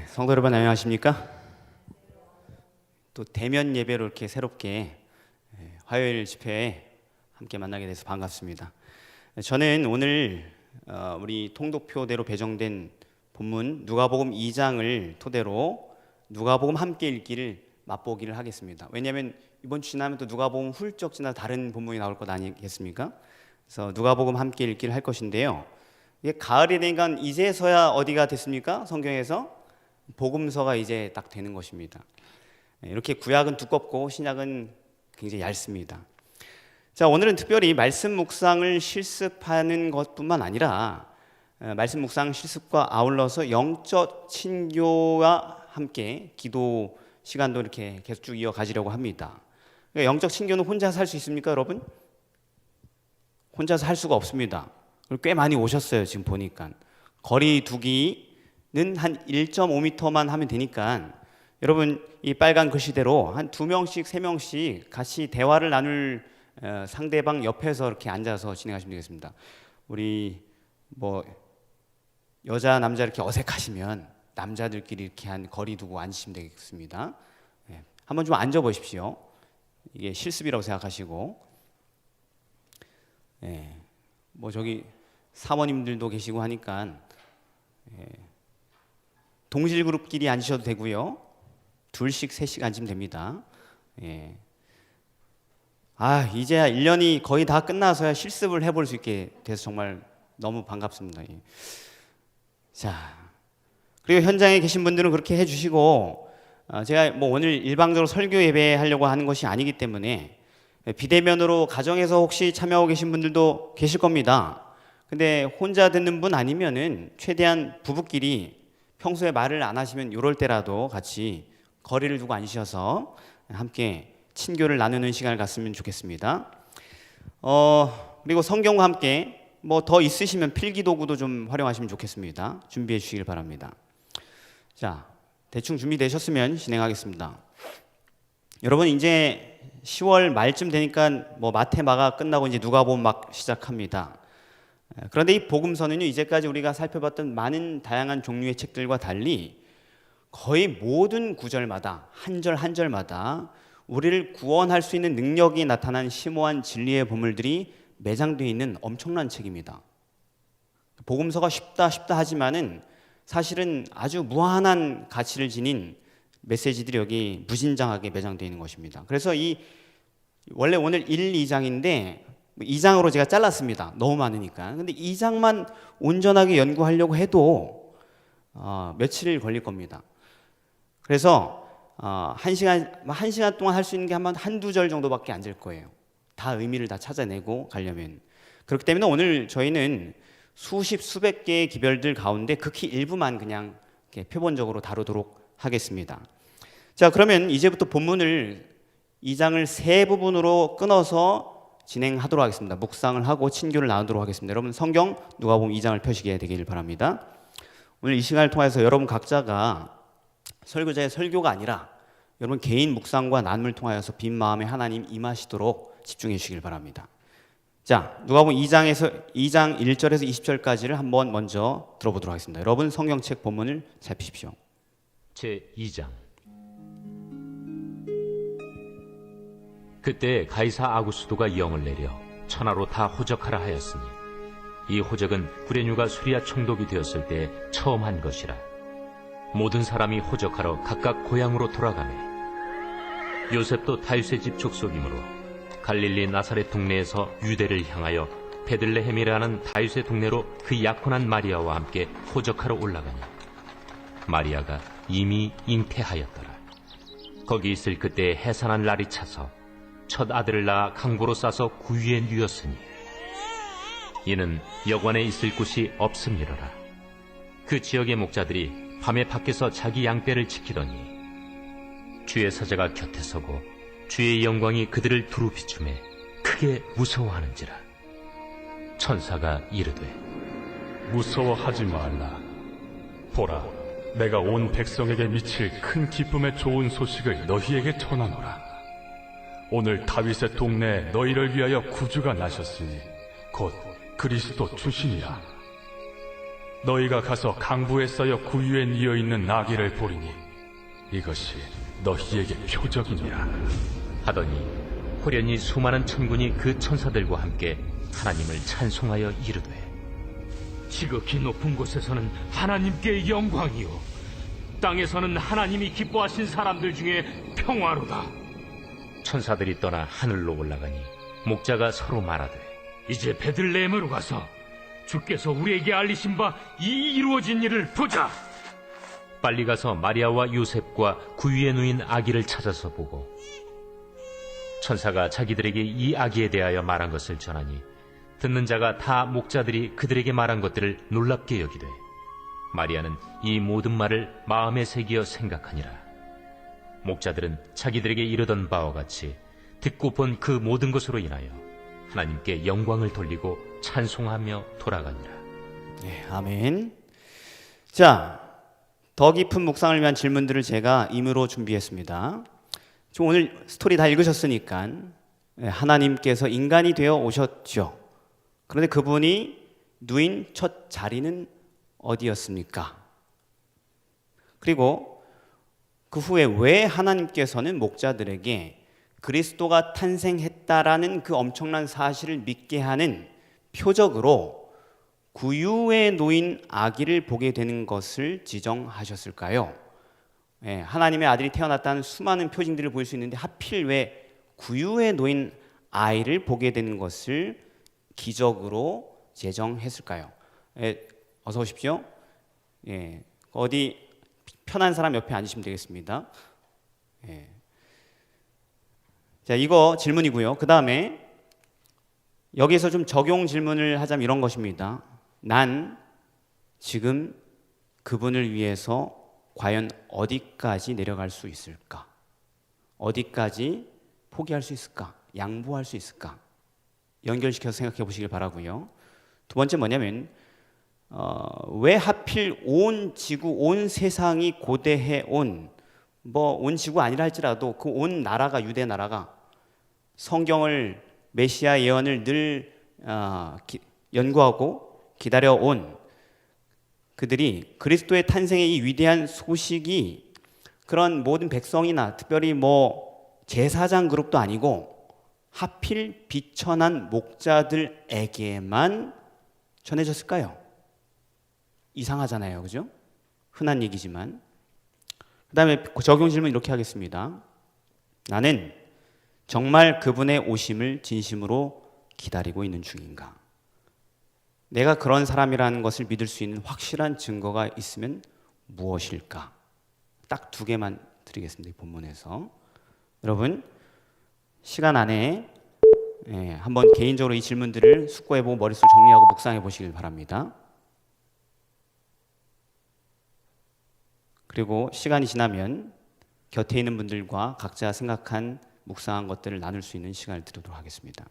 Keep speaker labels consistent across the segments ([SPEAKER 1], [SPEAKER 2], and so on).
[SPEAKER 1] 성도 여러분 안녕하십니까? 또 대면 예배로 이렇게 새롭게 화요일 집회에 함께 만나게 돼서 반갑습니다. 저는 오늘 우리 통독표대로 배정된 본문 누가복음 2장을 토대로 누가복음 함께 읽기를 맛보기를 하겠습니다. 왜냐하면 이번 주 지나면 또 누가복음 훌쩍 지나 다른 본문이 나올 것 아니겠습니까? 그래서 누가복음 함께 읽기를 할 것인데요. 이게 가을이 되니까 이제서야 어디가 됐습니까? 성경에서 복음서가 이제 딱 되는 것입니다. 이렇게 구약은 두껍고 신약은 굉장히 얇습니다. 자, 오늘은 특별히 말씀 묵상을 실습하는 것뿐만 아니라 말씀 묵상 실습과 아울러서 영적 친교와 함께 기도 시간도 이렇게 계속 쭉 이어가지려고 합니다. 그러니까 영적 친교는 혼자서 할 수 있습니까, 여러분? 혼자서 할 수가 없습니다. 꽤 많이 오셨어요, 지금 보니까. 거리 두기는 한 1.5m만 하면 되니까 여러분 이 빨간 글씨대로 한 2명씩 3명씩 같이 대화를 나눌 상대방 옆에서 이렇게 앉아서 진행하시면 되겠습니다. 우리 뭐 여자 남자 이렇게 어색하시면 남자들끼리 이렇게 한 거리 두고 앉으시면 되겠습니다. 한번 좀 앉아 보십시오. 이게 실습이라고 생각하시고, 뭐 저기 사모님들도 계시고 하니까 동실 그룹끼리 앉으셔도 되고요. 2씩 3씩 앉으면 됩니다. 이제야 1년이 거의 다 끝나서야 실습을 해볼 수 있게 돼서 정말 너무 반갑습니다. 자, 그리고 현장에 계신 분들은 그렇게 해주시고, 제가 뭐 오늘 일방적으로 설교 예배하려고 하는 것이 아니기 때문에 비대면으로 가정에서 혹시 참여하고 계신 분들도 계실 겁니다. 근데 혼자 듣는 분 아니면은 최대한 부부끼리 평소에 말을 안 하시면 이럴 때라도 같이 거리를 두고 앉으셔서 함께 친교를 나누는 시간을 갖으면 좋겠습니다. 그리고 성경과 함께 뭐 더 있으시면 필기도구도 좀 활용하시면 좋겠습니다. 준비해 주시길 바랍니다. 자, 대충 준비되셨으면 진행하겠습니다. 여러분 이제 10월 말쯤 되니까 뭐 마테마가 끝나고 이제 누가복음 막 시작합니다. 그런데 이 복음서는요, 이제까지 우리가 살펴봤던 많은 다양한 종류의 책들과 달리 거의 모든 구절마다 한 절 한 절마다 우리를 구원할 수 있는 능력이 나타난 심오한 진리의 보물들이 매장되어 있는 엄청난 책입니다. 복음서가 쉽다 하지만은 사실은 아주 무한한 가치를 지닌 메시지들이 여기 무진장하게 매장되어 있는 것입니다. 그래서 원래 오늘 1, 2장인데 2장으로 제가 잘랐습니다. 너무 많으니까. 근데 2장만 온전하게 연구하려고 해도 며칠 걸릴 겁니다. 그래서 한 시간 동안 할 수 있는 게 한두 절 정도밖에 안 될 거예요. 다 의미를 다 찾아내고 가려면. 그렇기 때문에 오늘 저희는 수백 개의 기별들 가운데 극히 일부만 그냥 이렇게 표본적으로 다루도록 하겠습니다. 자, 그러면 이제부터 본문을 2장을 3부분으로 끊어서 진행하도록 하겠습니다. 묵상을 하고 친교를 나누도록 하겠습니다. 여러분 성경 누가복음 2장을 펴시게 되길 바랍니다. 오늘 이 시간을 통해서 여러분 각자가 설교자의 설교가 아니라 여러분 개인 묵상과 나눔을 통하여서 빈 마음에 하나님 임하시도록 집중해 주시길 바랍니다. 자, 누가복음 2장 1절에서 20절까지를 한번 먼저 들어보도록 하겠습니다. 여러분 성경책 본문을 살피십시오.
[SPEAKER 2] 제2장. 그때 가이사 아구스도가 영을 내려 천하로 다 호적하라 하였으니 이 호적은 구레뉴가 수리아 총독이 되었을 때 처음 한 것이라. 모든 사람이 호적하러 각각 고향으로 돌아가매 요셉도 다윗의 집 족속이므로 갈릴리 나사렛 동네에서 유대를 향하여 베들레헴이라는 다윗의 동네로 그 약혼한 마리아와 함께 호적하러 올라가니 마리아가 이미 잉태하였더라. 거기 있을 그때 해산한 날이 차서 첫 아들을 낳아 강보로 싸서 구유에 누였으니 이는 여관에 있을 곳이 없음이로라. 그 지역의 목자들이 밤에 밖에서 자기 양떼를 지키더니 주의 사자가 곁에 서고 주의 영광이 그들을 두루 비추매 크게 무서워하는지라. 천사가 이르되
[SPEAKER 3] 무서워하지 말라. 보라, 내가 온 백성에게 미칠 큰 기쁨의 좋은 소식을 너희에게 전하노라. 오늘 다윗의 동네에 너희를 위하여 구주가 나셨으니 곧 그리스도 주시니라. 너희가 가서 강부에 쌓여 구유에 뉘어 있는 나귀를 보리니 이것이 너희에게 표적이니라.
[SPEAKER 2] 하더니 호련히 수많은 천군이 그 천사들과 함께 하나님을 찬송하여 이르되
[SPEAKER 4] 지극히 높은 곳에서는 하나님께 영광이요 땅에서는 하나님이 기뻐하신 사람들 중에 평화로다.
[SPEAKER 2] 천사들이 떠나 하늘로 올라가니 목자가 서로 말하되
[SPEAKER 4] 이제 베들레헴으로 가서 주께서 우리에게 알리신 바 이 이루어진 일을 보자.
[SPEAKER 2] 빨리 가서 마리아와 요셉과 구유에 누인 아기를 찾아서 보고 천사가 자기들에게 이 아기에 대하여 말한 것을 전하니 듣는 자가 다 목자들이 그들에게 말한 것들을 놀랍게 여기되 마리아는 이 모든 말을 마음에 새기어 생각하니라. 목자들은 자기들에게 이르던 바와 같이 듣고 본 그 모든 것으로 인하여 하나님께 영광을 돌리고 찬송하며 돌아가니라.
[SPEAKER 1] 네, 아멘. 자, 더 깊은 묵상을 위한 질문들을 제가 임의로 준비했습니다. 지금 오늘 스토리 다 읽으셨으니까 하나님께서 인간이 되어 오셨죠. 그런데 그분이 누인 첫 자리는 어디였습니까? 그리고 그 후에 왜 하나님께서는 목자들에게 그리스도가 탄생했다라는 그 엄청난 사실을 믿게 하는 표적으로 구유에 놓인 아기를 보게 되는 것을 지정하셨을까요? 하나님의 아들이 태어났다는 수많은 표징들을 볼 수 있는데 하필 왜 구유에 놓인 아이를 보게 되는 것을 기적으로 제정했을까요? 어서 오십시오. 어디 편한 사람 옆에 앉으시면 되겠습니다. 자, 이거 질문이고요. 그 다음에 여기서 좀 적용 질문을 하자면 이런 것입니다. 난 지금 그분을 위해서 과연 어디까지 내려갈 수 있을까? 어디까지 포기할 수 있을까? 양보할 수 있을까? 연결시켜서 생각해 보시길 바라고요. 두 번째 뭐냐면 왜 하필 온 지구, 온 세상이 고대해 온 지구 아니라 할지라도 그 온 나라가 유대 나라가 성경을 메시아 예언을 늘 연구하고 기다려온 그들이 그리스도의 탄생의 이 위대한 소식이 그런 모든 백성이나 특별히 제사장 그룹도 아니고 하필 비천한 목자들에게만 전해졌을까요? 이상하잖아요, 그죠? 흔한 얘기지만. 그 다음에 적용 질문 이렇게 하겠습니다. 나는 정말 그분의 오심을 진심으로 기다리고 있는 중인가? 내가 그런 사람이라는 것을 믿을 수 있는 확실한 증거가 있으면 무엇일까? 딱 두 개만 드리겠습니다. 이 본문에서. 여러분, 시간 안에 한번 개인적으로 이 질문들을 숙고해보고 머릿속을 정리하고 묵상해 보시길 바랍니다. 그리고 시간이 지나면 곁에 있는 분들과 각자 생각한 묵상한 것들을 나눌 수 있는 시간을 드리도록 하겠습니다.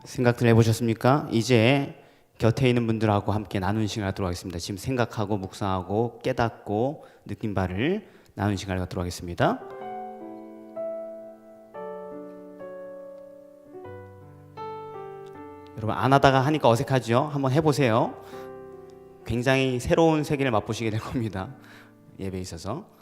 [SPEAKER 1] 생각들 해보셨습니까? 이제 곁에 있는 분들하고 함께 나누는 시간을 갖도록 하겠습니다. 지금 생각하고 묵상하고 깨닫고 느낀 바를 나누는 시간을 갖도록 하겠습니다. 여러분 안 하다가 하니까 어색하죠? 한번 해보세요. 굉장히 새로운 세계를 맛보시게 될 겁니다. 예배에 있어서.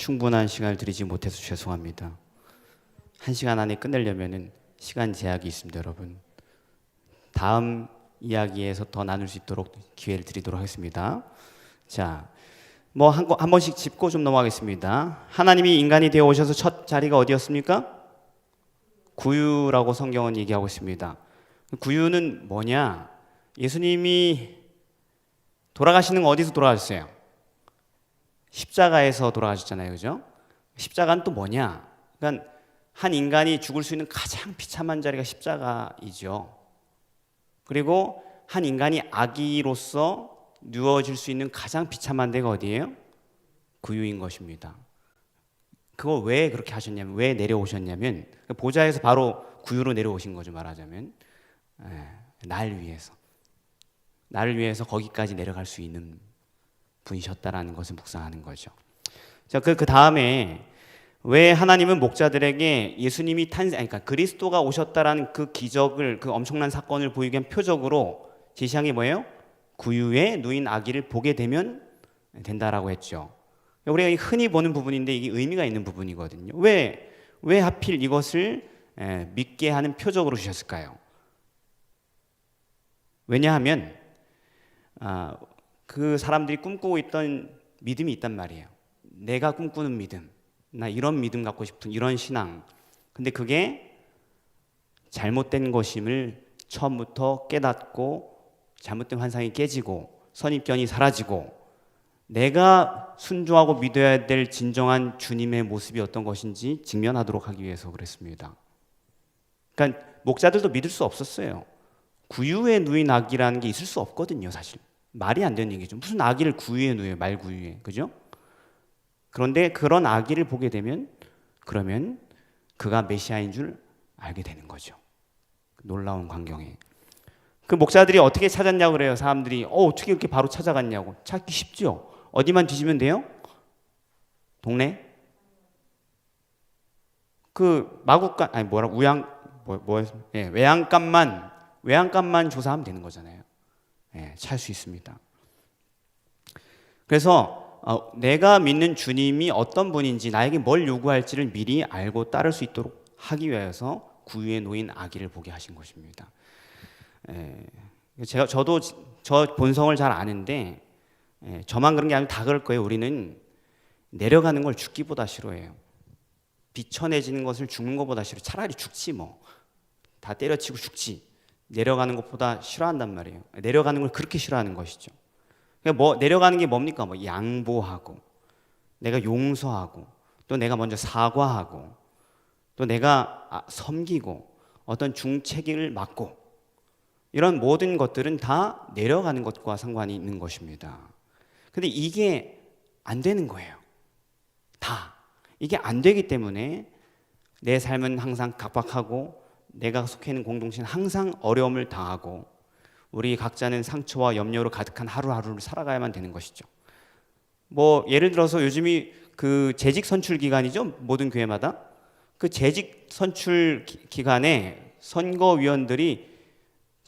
[SPEAKER 1] 충분한 시간을 드리지 못해서 죄송합니다. 1시간 안에 끝내려면은 시간 제약이 있습니다, 여러분. 다음 이야기에서 더 나눌 수 있도록 기회를 드리도록 하겠습니다. 자, 뭐 한 번씩 짚고 좀 넘어가겠습니다. 하나님이 인간이 되어 오셔서 첫 자리가 어디였습니까? 구유라고 성경은 얘기하고 있습니다. 구유는 뭐냐? 예수님이 돌아가시는 거 어디서 돌아가셨어요? 십자가에서 돌아가셨잖아요, 그죠? 십자가는 또 뭐냐? 그러니까 한 인간이 죽을 수 있는 가장 비참한 자리가 십자가이죠. 그리고 한 인간이 아기로서 누워질 수 있는 가장 비참한 데가 어디예요? 구유인 것입니다. 그거 왜 그렇게 하셨냐면, 왜 내려오셨냐면, 보좌에서 바로 구유로 내려오신 거죠, 말하자면. 날 위해서. 나를 위해서 거기까지 내려갈 수 있는 분이셨다라는 것을 묵상하는 거죠. 자, 그 다음에 왜 하나님은 목자들에게 예수님이 그러니까 그리스도가 오셨다라는 그 기적을, 그 엄청난 사건을 보이기 위한 표적으로 제시한 게 뭐예요? 구유에 누인 아기를 보게 되면 된다라고 했죠. 우리가 흔히 보는 부분인데 이게 의미가 있는 부분이거든요. 왜 하필 이것을 믿게 하는 표적으로 주셨을까요? 왜냐하면 그 사람들이 꿈꾸고 있던 믿음이 있단 말이에요. 내가 꿈꾸는 믿음, 나 이런 믿음 갖고 싶은 이런 신앙. 근데 그게 잘못된 것임을 처음부터 깨닫고 잘못된 환상이 깨지고 선입견이 사라지고 내가 순종하고 믿어야 될 진정한 주님의 모습이 어떤 것인지 직면하도록 하기 위해서 그랬습니다. 그러니까 목자들도 믿을 수 없었어요. 구유에 누인 아기라는 게 있을 수 없거든요, 사실. 말이 안 되는 얘기죠. 무슨 아기를 구유에 누여요, 말구유에. 그죠? 그런데 그런 아기를 보게 되면 그러면 그가 메시아인 줄 알게 되는 거죠. 놀라운 광경에. 그 목사들이 어떻게 찾았냐고 그래요. 사람들이 어떻게 이렇게 바로 찾아갔냐고. 찾기 쉽죠. 어디만 뒤지면 돼요? 동네? 그 마구간 아니 뭐라 외양간만 조사하면 되는 거잖아요. 찾을 수 있습니다. 그래서 내가 믿는 주님이 어떤 분인지 나에게 뭘 요구할지를 미리 알고 따를 수 있도록 하기 위해서 구유에 놓인 아기를 보게 하신 것입니다. 저도 저 본성을 잘 아는데 저만 그런 게 아니고 다 그럴 거예요. 우리는 내려가는 걸 죽기보다 싫어해요. 비천해지는 것을 죽는 것보다 싫어. 차라리 죽지 뭐. 다 때려치고 죽지. 내려가는 것보다 싫어한단 말이에요. 내려가는 걸 그렇게 싫어하는 것이죠. 그러니까 내려가는 게 뭡니까? 양보하고, 내가 용서하고, 또 내가 먼저 사과하고, 또 내가 섬기고, 어떤 중책임을 맡고, 이런 모든 것들은 다 내려가는 것과 상관이 있는 것입니다. 근데 이게 안 되는 거예요. 다. 이게 안 되기 때문에 내 삶은 항상 각박하고 내가 속해 있는 공동체는 항상 어려움을 당하고 우리 각자는 상처와 염려로 가득한 하루하루를 살아가야만 되는 것이죠. 예를 들어서 요즘이 그 재직 선출 기간이죠. 모든 교회마다. 그 재직 선출 기간에 선거위원들이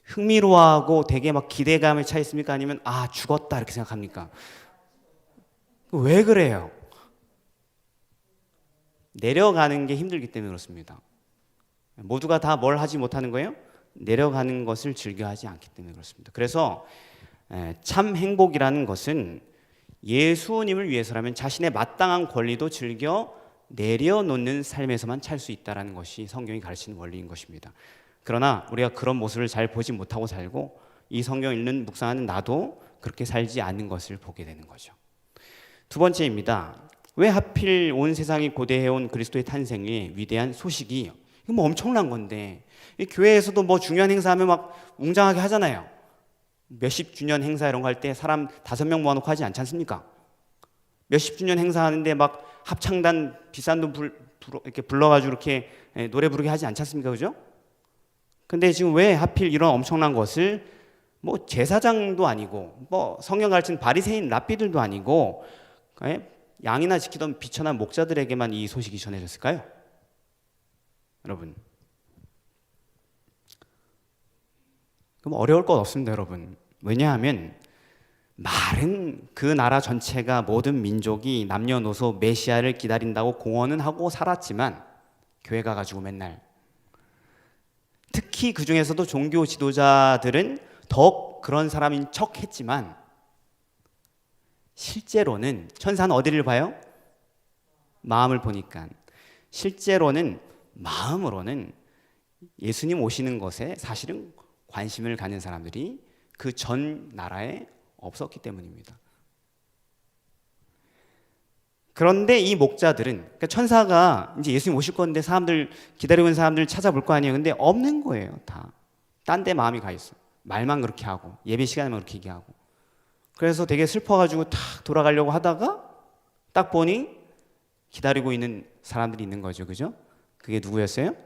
[SPEAKER 1] 흥미로워하고 되게 막 기대감에 차 있습니까? 아니면 죽었다 이렇게 생각합니까? 왜 그래요? 내려가는 게 힘들기 때문에 그렇습니다. 모두가 다 뭘 하지 못하는 거예요? 내려가는 것을 즐겨하지 않기 때문에 그렇습니다. 그래서 참 행복이라는 것은 예수님을 위해서라면 자신의 마땅한 권리도 즐겨 내려놓는 삶에서만 찰 수 있다는 것이 성경이 가르치는 원리인 것입니다. 그러나 우리가 그런 모습을 잘 보지 못하고 살고 이 성경 읽는 묵상하는 나도 그렇게 살지 않는 것을 보게 되는 거죠. 두 번째입니다. 왜 하필 온 세상이 고대해온 그리스도의 탄생의 위대한 소식이 이거 엄청난 건데 이 교회에서도 중요한 행사하면 막 웅장하게 하잖아요. 몇십 주년 행사 이런 거 할 때 사람 5명 모아놓고 하지 않지 않습니까? 몇십 주년 행사하는데 막 합창단 비싼 돈 이렇게 불러가지고 이렇게 노래 부르게 하지 않지 않습니까? 그죠? 근데 지금 왜 하필 이런 엄청난 것을 제사장도 아니고 성경 가르치는 바리새인 랍비들도 아니고 양이나 지키던 비천한 목자들에게만 이 소식이 전해졌을까요? 여러분, 그럼 어려울 것 없습니다, 여러분. 왜냐하면 말은 그 나라 전체가 모든 민족이 남녀노소 메시아를 기다린다고 공언은 하고 살았지만 교회 가가지고 맨날 특히 그 중에서도 종교 지도자들은 더욱 그런 사람인 척 했지만 실제로는 천사는 어디를 봐요? 마음을 보니까 실제로는 마음으로는 예수님 오시는 것에 사실은 관심을 갖는 사람들이 그 전 나라에 없었기 때문입니다. 그런데 이 목자들은 그러니까 천사가 이제 예수님 오실 건데 사람들 기다리고 있는 사람들 찾아볼 거 아니에요. 근데 없는 거예요. 다 딴 데 마음이 가 있어. 말만 그렇게 하고 예배 시간에만 그렇게 얘기하고. 그래서 되게 슬퍼가지고 탁 돌아가려고 하다가 딱 보니 기다리고 있는 사람들이 있는 거죠. 그죠? 그게 누구였어요?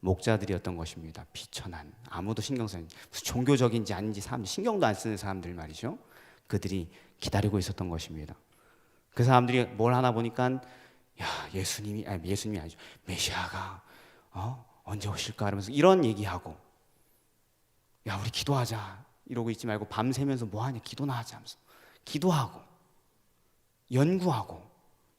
[SPEAKER 1] 목자들이었던 것입니다. 비천한 아무도 신경 쓰는 무슨 종교적인지 아닌지 사람들 신경도 안 쓰는 사람들 말이죠. 그들이 기다리고 있었던 것입니다. 그 사람들이 뭘 하나 보니까 야 예수님이 아니죠. 메시아가 언제 오실까 하면서 이런 얘기하고 야 우리 기도하자 이러고 있지 말고 밤새면서 뭐하냐 기도나 하자 하면서 기도하고 연구하고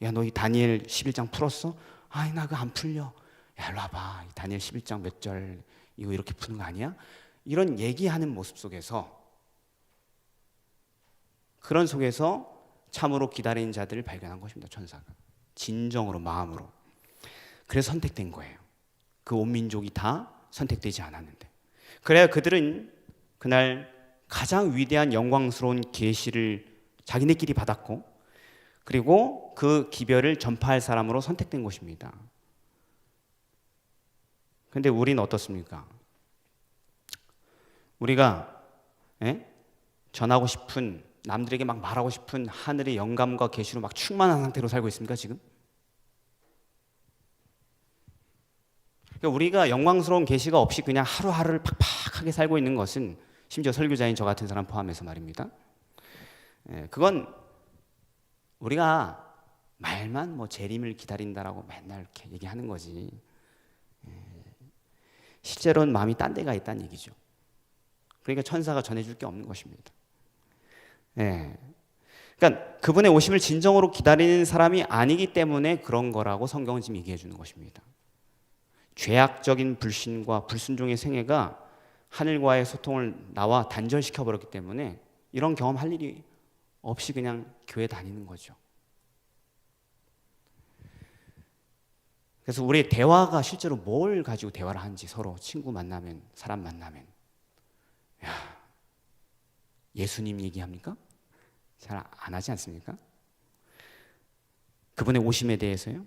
[SPEAKER 1] 야 너 이 다니엘 11장 풀었어? 아니 나 그거 안 풀려. 야 일로 와봐 다니엘 11장 몇 절 이거 이렇게 푸는 거 아니야? 이런 얘기하는 모습 속에서 그런 속에서 참으로 기다리는 자들을 발견한 것입니다. 천사가 진정으로 마음으로. 그래서 선택된 거예요. 그 온 민족이 다 선택되지 않았는데 그래야 그들은 그날 가장 위대한 영광스러운 계시를 자기네끼리 받았고 그리고 그 기별을 전파할 사람으로 선택된 것입니다. 근데 우리는 어떻습니까? 우리가 전하고 싶은 남들에게 막 말하고 싶은 하늘의 영감과 계시로 막 충만한 상태로 살고 있습니까 지금? 그러니까 우리가 영광스러운 계시가 없이 그냥 하루하루를 팍팍하게 살고 있는 것은 심지어 설교자인 저 같은 사람 포함해서 말입니다. 그건 우리가 말만 뭐 재림을 기다린다라고 맨날 이렇게 얘기하는 거지 실제로는 마음이 딴 데가 있다는 얘기죠. 그러니까 천사가 전해줄 게 없는 것입니다. 그러니까 그분의 오심을 진정으로 기다리는 사람이 아니기 때문에 그런 거라고 성경은 지금 얘기해 주는 것입니다. 죄악적인 불신과 불순종의 생애가 하늘과의 소통을 나와 단절시켜 버렸기 때문에 이런 경험할 일이 없이 그냥 교회 다니는 거죠. 그래서 우리의 대화가 실제로 뭘 가지고 대화를 하는지 서로 친구 만나면 사람 만나면 예수님 얘기합니까? 잘 안 하지 않습니까? 그분의 오심에 대해서요.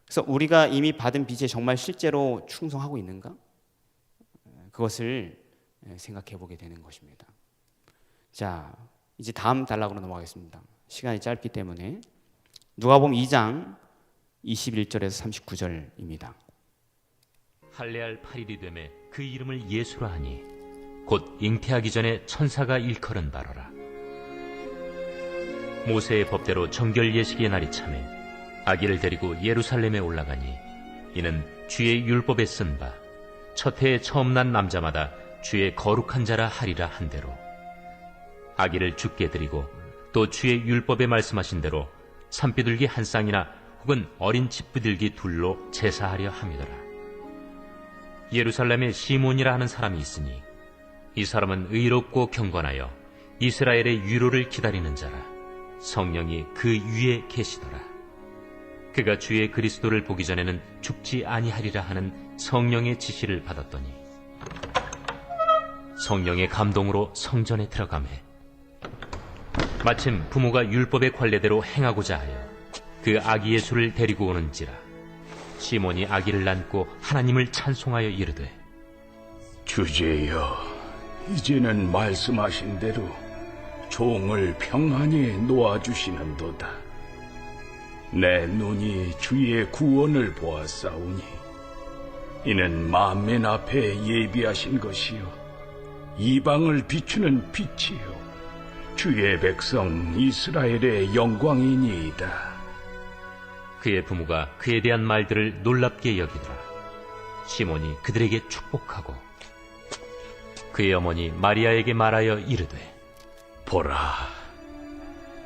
[SPEAKER 1] 그래서 우리가 이미 받은 빚에 정말 실제로 충성하고 있는가? 그것을 생각해 보게 되는 것입니다. 자, 이제 다음 단락으로 넘어가겠습니다. 시간이 짧기 때문에 누가복음 2장 21절에서 39절입니다.
[SPEAKER 2] 할례할 8일이 되매 그 이름을 예수라 하니 곧 잉태하기 전에 천사가 일컬은 바로라. 모세의 법대로 정결 예식의 날이 차매 아기를 데리고 예루살렘에 올라가니 이는 주의 율법에 쓴 바 첫 해에 처음 난 남자마다 주의 거룩한 자라 하리라 한 대로 아기를 주께 드리고 또 주의 율법에 말씀하신 대로 산비둘기 한 쌍이나 혹은 어린 집비둘기 둘로 제사하려 함이더라. 예루살렘에 시몬이라 하는 사람이 있으니 이 사람은 의롭고 경건하여 이스라엘의 위로를 기다리는 자라. 성령이 그 위에 계시더라. 그가 주의 그리스도를 보기 전에는 죽지 아니하리라 하는 성령의 지시를 받았더니 성령의 감동으로 성전에 들어가매 마침 부모가 율법의 관례대로 행하고자 하여 그 아기 예수를 데리고 오는지라. 시몬이 아기를 안고 하나님을 찬송하여 이르되
[SPEAKER 5] 주제여, 이제는 말씀하신 대로 종을 평안히 놓아주시는도다. 내 눈이 주의 구원을 보았사오니 이는 만민 앞에 예비하신 것이요 이방을 비추는 빛이요 주의 백성 이스라엘의 영광이니이다.
[SPEAKER 2] 그의 부모가 그에 대한 말들을 놀랍게 여기더라. 시몬이 그들에게 축복하고 그의 어머니 마리아에게 말하여 이르되
[SPEAKER 5] 보라,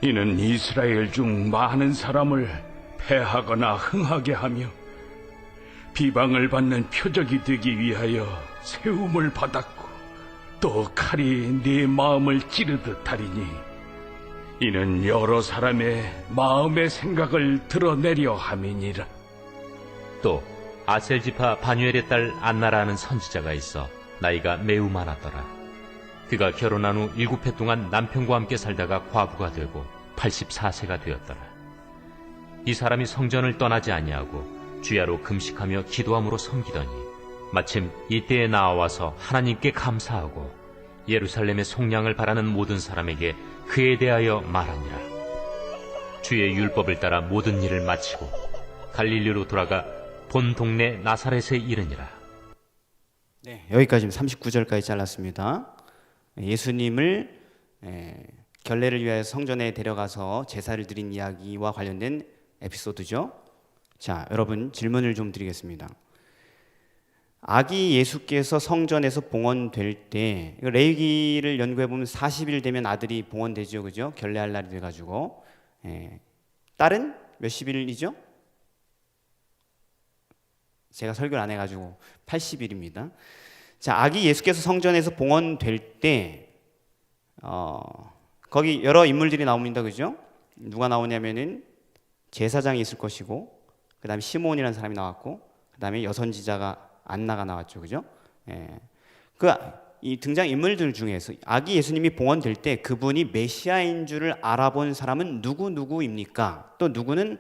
[SPEAKER 5] 이는 이스라엘 중 많은 사람을 패하거나 흥하게 하며 비방을 받는 표적이 되기 위하여 세움을 받았고 또 칼이 네 마음을 찌르듯 하리니 이는 여러 사람의 마음의 생각을 드러내려 함이니라.
[SPEAKER 2] 또 아셀지파 바뉴엘의 딸 안나라는 선지자가 있어 나이가 매우 많았더라. 그가 결혼한 후 7해 동안 남편과 함께 살다가 과부가 되고 84세가 되었더라. 이 사람이 성전을 떠나지 아니하고 주야로 금식하며 기도함으로 섬기더니 마침 이때에 나와서 하나님께 감사하고 예루살렘의 속량을 바라는 모든 사람에게 그에 대하여 말하니라. 주의 율법을 따라 모든 일을 마치고 갈릴리로 돌아가 본 동네 나사렛에 이르니라.
[SPEAKER 1] 네, 여기까지 39절까지 잘랐습니다. 예수님을 결례를 위하여 성전에 데려가서 제사를 드린 이야기와 관련된 에피소드죠. 자, 여러분 질문을 좀 드리겠습니다. 아기 예수께서 성전에서 봉헌될 때 레위기를 연구해 보면 40일 되면 아들이 봉헌되죠, 그죠? 결례할 날이 돼가지고 딸은 몇십일이죠? 제가 설교를 안 해가지고 80일입니다. 자, 아기 예수께서 성전에서 봉헌될 때 거기 여러 인물들이 나옵니다, 그죠? 누가 나오냐면은 제사장이 있을 것이고, 그 다음에 시몬이라는 사람이 나왔고, 그 다음에 여선지자가 안나가 나왔죠, 그죠? 이 등장 인물들 중에서 아기 예수님이 봉헌될 때 그분이 메시아인 줄을 알아본 사람은 누구입니까? 또 누구는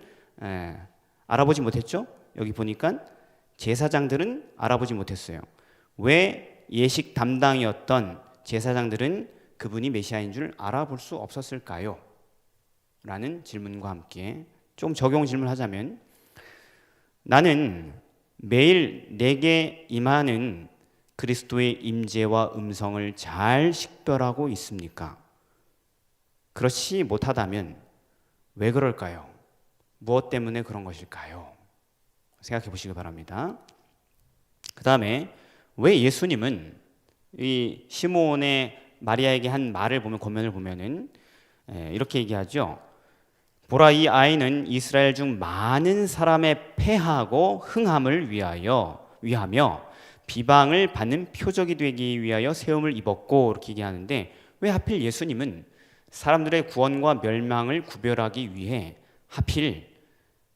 [SPEAKER 1] 알아보지 못했죠? 여기 보니까 제사장들은 알아보지 못했어요. 왜 예식 담당이었던 제사장들은 그분이 메시아인 줄 알아볼 수 없었을까요? 라는 질문과 함께 좀 적용 질문하자면, 나는 매일 내게 임하는 그리스도의 임재와 음성을 잘 식별하고 있습니까? 그렇지 못하다면 왜 그럴까요? 무엇 때문에 그런 것일까요? 생각해 보시기 바랍니다. 그 다음에 왜 예수님은 이 시몬의 마리아에게 한 말을 보면, 권면을 보면은 이렇게 얘기하죠. 보라, 이 아이는 이스라엘 중 많은 사람의 패하고 흥함을 위하며 비방을 받는 표적이 되기 위하여 세움을 입었고, 이렇게 얘기하는데 왜 하필 예수님은 사람들의 구원과 멸망을 구별하기 위해 하필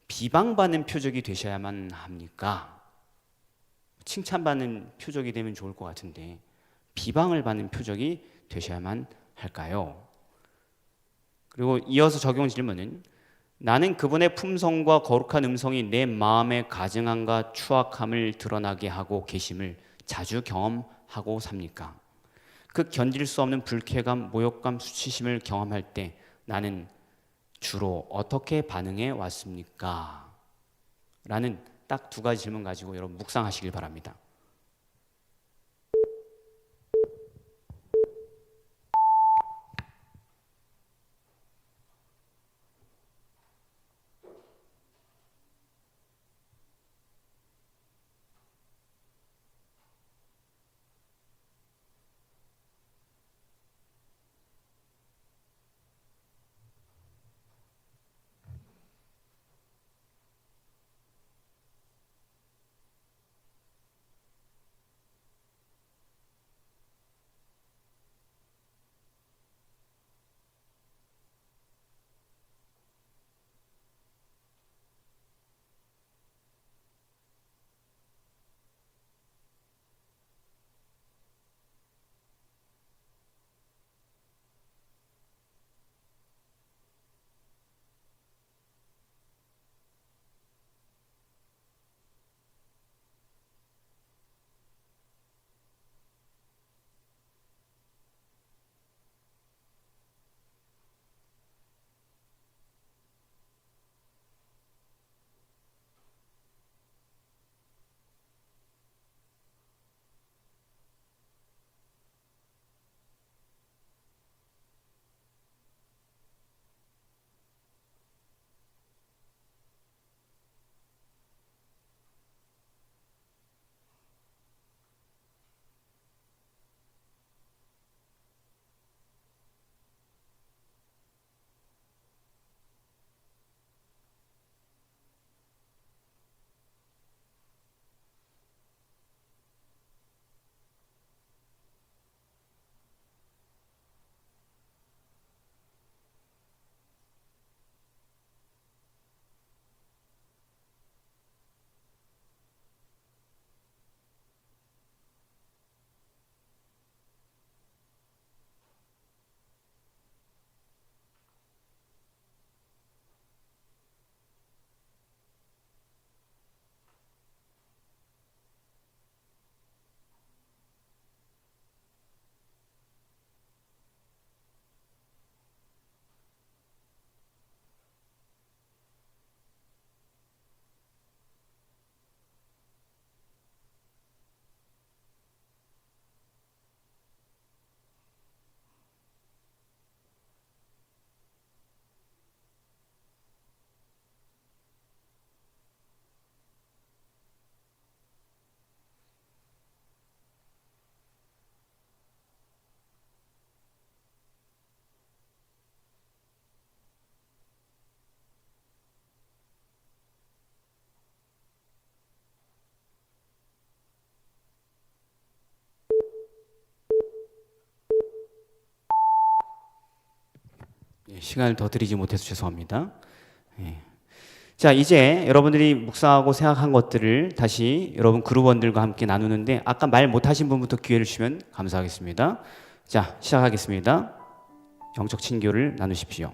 [SPEAKER 1] 비방받는 표적이 되셔야만 합니까? 칭찬받는 표적이 되면 좋을 것 같은데 비방을 받는 표적이 되셔야만 할까요? 그리고 이어서 적용 질문은, 나는 그분의 품성과 거룩한 음성이 내 마음의 가증함과 추악함을 드러나게 하고 계심을 자주 경험하고 삽니까? 그 견딜 수 없는 불쾌감, 모욕감, 수치심을 경험할 때 나는 주로 어떻게 반응해 왔습니까? 라는 딱 두 가지 질문 가지고 여러분 묵상하시길 바랍니다. 시간을 더 드리지 못해서 죄송합니다. 예. 자, 이제 여러분들이 묵상하고 생각한 것들을 다시 여러분 그룹원들과 함께 나누는데 아까 말 못하신 분부터 기회를 주시면 감사하겠습니다. 자, 시작하겠습니다. 영적 친교를 나누십시오.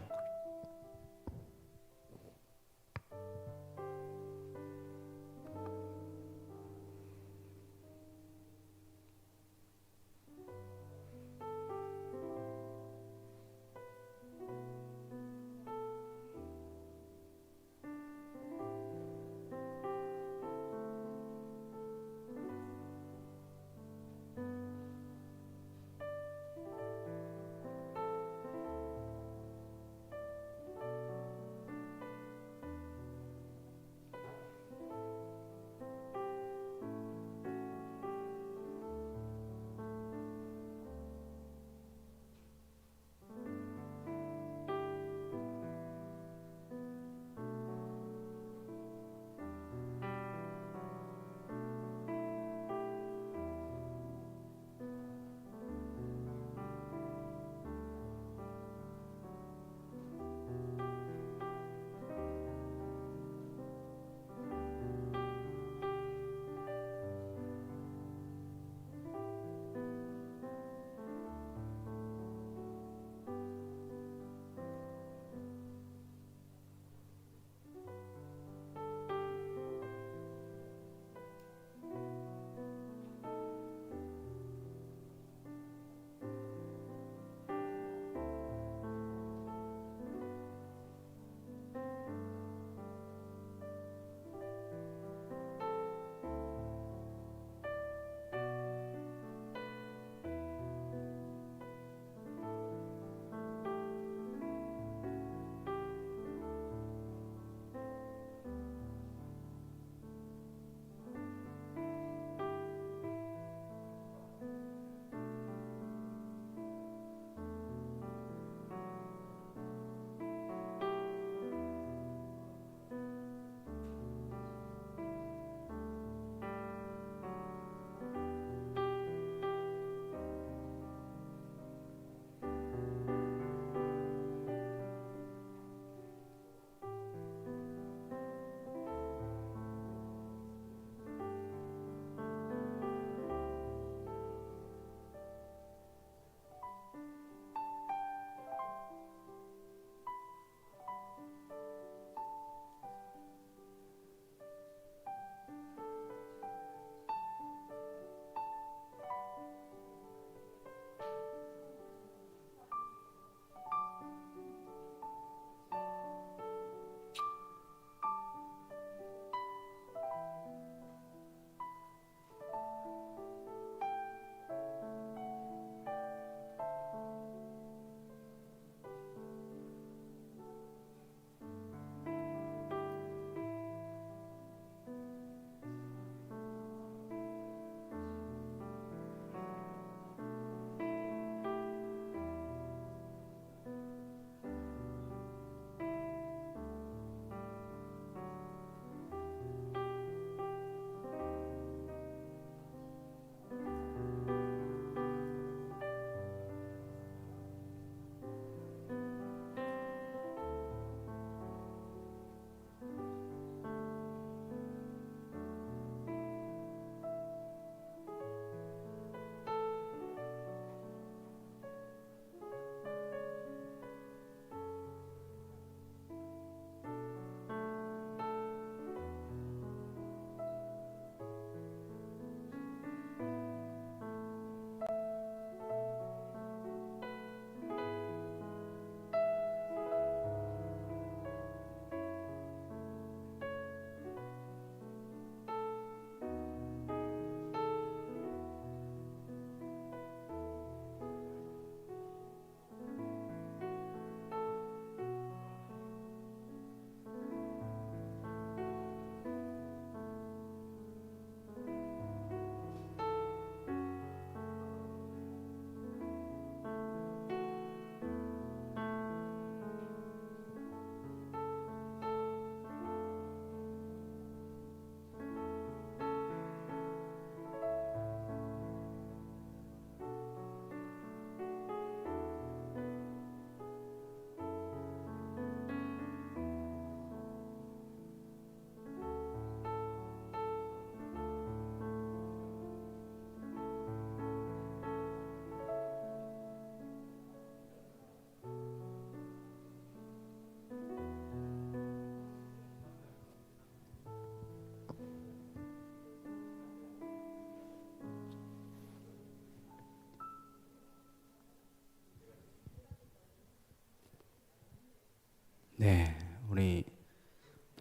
[SPEAKER 1] 네, 우리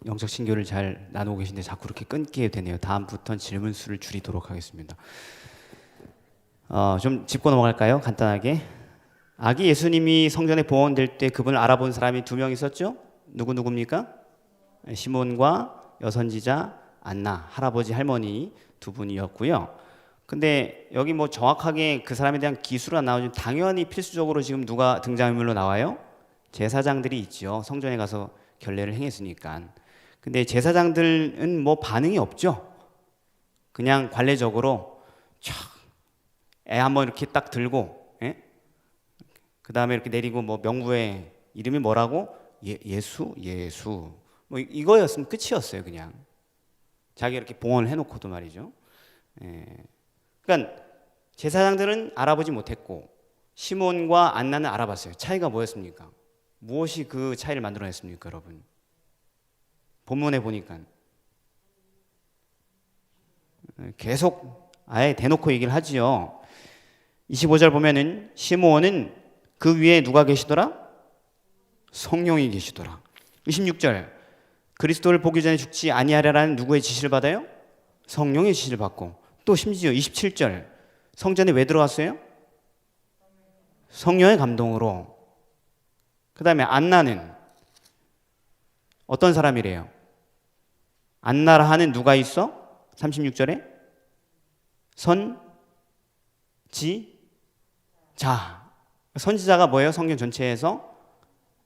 [SPEAKER 1] 영적 신교를 잘 나누고 계신데 자꾸 그렇게 끊게 되네요. 다음부터는 질문 수를 줄이도록 하겠습니다. 좀 짚고 넘어갈까요? 간단하게. 아기 예수님이 성전에 봉헌될 때 그분을 알아본 사람이 2명 있었죠? 누굽니까? 시몬과 여선지자 안나, 할아버지 할머니 2분이었고요. 근데 여기 뭐 정확하게 그 사람에 대한 기술은 안 나오지만 당연히 필수적으로 지금 누가 등장인물로 나와요? 제사장들이 있죠. 성전에 가서 결례를 행했으니까. 근데 제사장들은 뭐 반응이 없죠. 그냥 관례적으로 애 한번 이렇게 딱 들고, 그 다음에 이렇게 내리고 뭐 명부에 이름이 뭐라고? 예수 뭐 이거였으면 끝이었어요. 그냥 자기 이렇게 봉헌을 해놓고도 말이죠. 그러니까 제사장들은 알아보지 못했고 시몬과 안나는 알아봤어요. 차이가 뭐였습니까? 무엇이 그 차이를 만들어냈습니까, 여러분? 본문에 보니까 계속 아예 대놓고 얘기를 하지요. 25절 보면은 시몬은 그 위에 누가 계시더라? 성령이 계시더라. 26절 그리스도를 보기 전에 죽지 아니하려라는 누구의 지시를 받아요? 성령의 지시를 받고, 또 심지어 27절 성전에 왜 들어갔어요? 성령의 감동으로. 그 다음에 안나는 어떤 사람이래요? 안나라 하는 누가 있어? 36절에 선지자. 선지자가 뭐예요? 성경 전체에서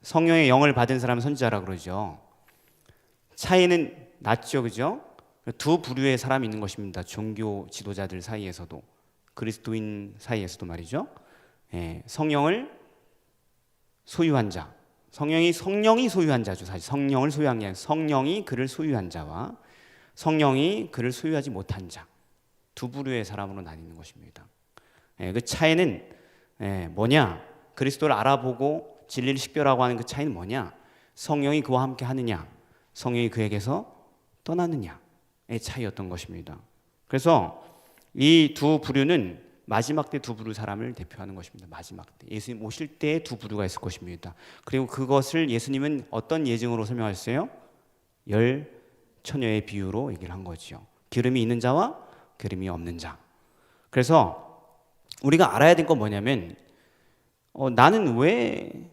[SPEAKER 1] 성령의 영을 받은 사람은 선지자라고 그러죠. 차이는 낮죠, 그죠? 2 부류의 사람이 있는 것입니다. 종교 지도자들 사이에서도, 그리스도인 사이에서도 말이죠. 성령을 소유한 자, 성령이 소유한 자죠. 사실 성령을 소유한 게 아니라 성령이 그를 소유한 자와 성령이 그를 소유하지 못한 자, 2 부류의 사람으로 나뉘는 것입니다. 그 차이는 뭐냐? 그리스도를 알아보고 진리를 식별하고 하는 그 차이는 뭐냐? 성령이 그와 함께 하느냐, 성령이 그에게서 떠나느냐의 차이였던 것입니다. 그래서 이 2 부류는 마지막 때 2 부류 사람을 대표하는 것입니다. 마지막 때 예수님 오실 때에 2 부류가 있을 것입니다. 그리고 그것을 예수님은 어떤 예증으로 설명하셨어요? 10처녀의 비유로 얘기를 한 거죠. 기름이 있는 자와 기름이 없는 자. 그래서 우리가 알아야 될 건 뭐냐면 나는 왜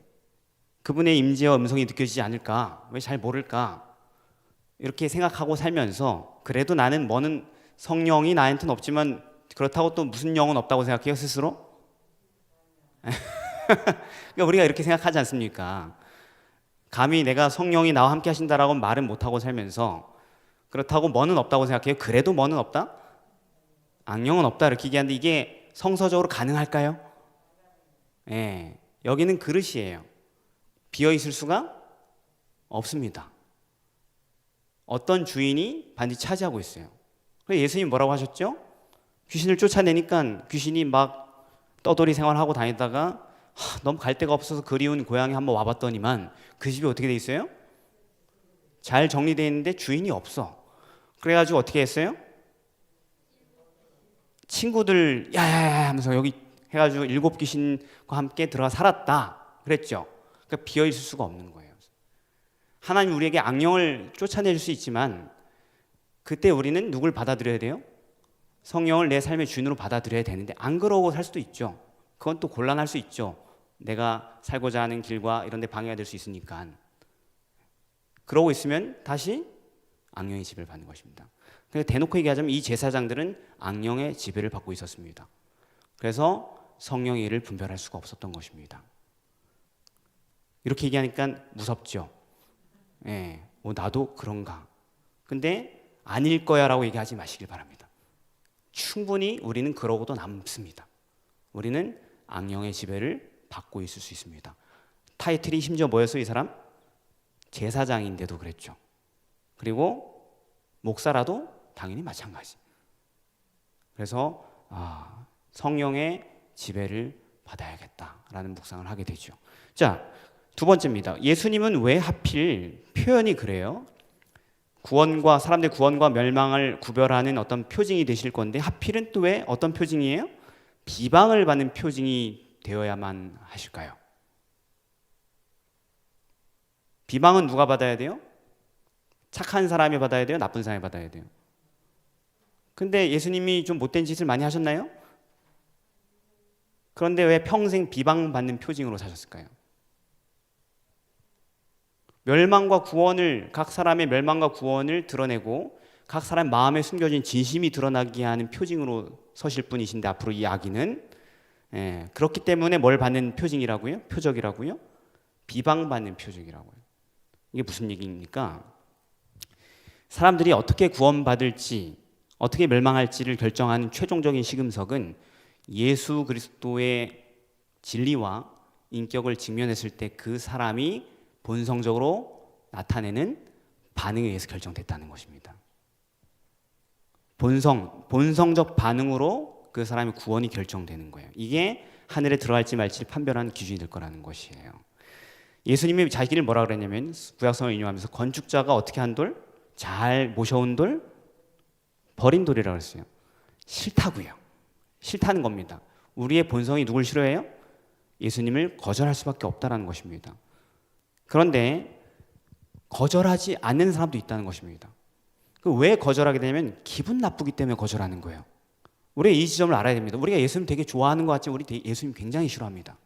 [SPEAKER 1] 그분의 임재와 음성이 느껴지지 않을까? 왜 잘 모를까? 이렇게 생각하고 살면서 그래도 나는 뭐는 성령이 나한테는 없지만 그렇다고 또 무슨 영은 없다고 생각해요, 스스로? 그러니까 우리가 이렇게 생각하지 않습니까? 감히 내가 성령이 나와 함께 하신다라고 말은 못하고 살면서 그렇다고 뭐는 없다고 생각해요? 그래도 뭐는 없다? 악령은 없다 이렇게 얘기하는데 이게 성서적으로 가능할까요? 여기는 그릇이에요. 비어있을 수가 없습니다. 어떤 주인이 반드시 차지하고 있어요. 그래서 예수님이 뭐라고 하셨죠? 귀신을 쫓아내니까 귀신이 막 떠돌이 생활하고 다니다가 너무 갈 데가 없어서 그리운 고향에 한번 와봤더니만 그 집이 어떻게 돼 있어요? 잘 정리되어 있는데 주인이 없어. 그래가지고 어떻게 했어요? 친구들 야야야 하면서 여기 해가지고 7 귀신과 함께 들어가 살았다 그랬죠. 그러니까 비어있을 수가 없는 거예요. 하나님 우리에게 악령을 쫓아낼 수 있지만 그때 우리는 누굴 받아들여야 돼요? 성령을 내 삶의 주인으로 받아들여야 되는데 안 그러고 살 수도 있죠. 그건 또 곤란할 수 있죠. 내가 살고자 하는 길과 이런 데 방해가 될 수 있으니까. 그러고 있으면 다시 악령의 지배를 받는 것입니다. 그래서 대놓고 얘기하자면 이 제사장들은 악령의 지배를 받고 있었습니다. 그래서 성령의 일을 분별할 수가 없었던 것입니다. 이렇게 얘기하니까 무섭죠. 나도 그런가. 근데 아닐 거야 라고 얘기하지 마시길 바랍니다. 충분히 우리는 그러고도 남습니다. 우리는 악령의 지배를 받고 있을 수 있습니다. 타이틀이 심지어 뭐였어요? 이 사람? 제사장인데도 그랬죠. 그리고 목사라도 당연히 마찬가지. 그래서 성령의 지배를 받아야겠다라는 묵상을 하게 되죠. 자, 2번째입니다. 예수님은 왜 하필 표현이 그래요? 사람들의 구원과 멸망을 구별하는 어떤 표징이 되실 건데 하필은 또 왜 어떤 표징이에요? 비방을 받는 표징이 되어야만 하실까요? 비방은 누가 받아야 돼요? 착한 사람이 받아야 돼요? 나쁜 사람이 받아야 돼요? 근데 예수님이 좀 못된 짓을 많이 하셨나요? 그런데 왜 평생 비방받는 표징으로 사셨을까요? 각 사람의 멸망과 구원을 드러내고 각 사람 마음에 숨겨진 진심이 드러나게 하는 표징으로 서실 분이신데, 앞으로 이 아기는 그렇기 때문에 뭘 받는 표징이라고요? 표적이라고요? 비방받는 표적이라고요. 이게 무슨 얘기입니까? 사람들이 어떻게 구원받을지, 어떻게 멸망할지를 결정하는 최종적인 시금석은 예수 그리스도의 진리와 인격을 직면했을 때 그 사람이 본성적으로 나타내는 반응에 의해서 결정됐다는 것입니다. 본성적 반응으로 그 사람의 구원이 결정되는 거예요. 이게 하늘에 들어갈지 말지를 판별하는 기준이 될 거라는 것이에요. 예수님이 자기를 뭐라 그랬냐면, 구약성을 인용하면서 건축자가 어떻게 한 돌? 잘 모셔온 돌? 버린 돌이라고 했어요. 싫다고요. 싫다는 겁니다. 우리의 본성이 누굴 싫어해요? 예수님을 거절할 수밖에 없다는 것입니다. 그런데 거절하지 않는 사람도 있다는 것입니다. 왜 거절하게 되냐면 기분 나쁘기 때문에 거절하는 거예요. 우리가 이 지점을 알아야 됩니다. 우리가 예수님 되게 좋아하는 것 같지만 우리 예수님 굉장히 싫어합니다.